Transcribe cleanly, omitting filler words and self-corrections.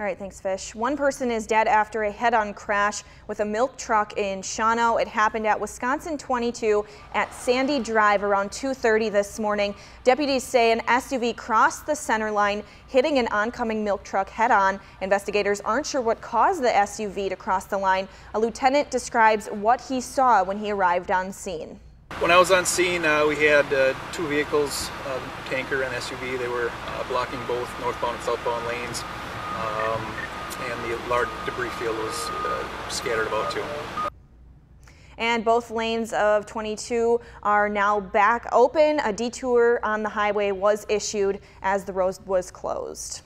All right, thanks, Fish. One person is dead after a head-on crash with a milk truck in Shawano. It happened at Wisconsin 22 at Sandy Drive around 2:30 this morning. Deputies say an SUV crossed the center line, hitting an oncoming milk truck head-on. Investigators aren't sure what caused the SUV to cross the line. A lieutenant describes what he saw when he arrived on scene. When I was on scene, we had two vehicles, tanker and SUV. They were blocking both northbound and southbound lanes. And the large debris field was scattered about too. And both lanes of 22 are now back open. A detour on the highway was issued as the road was closed.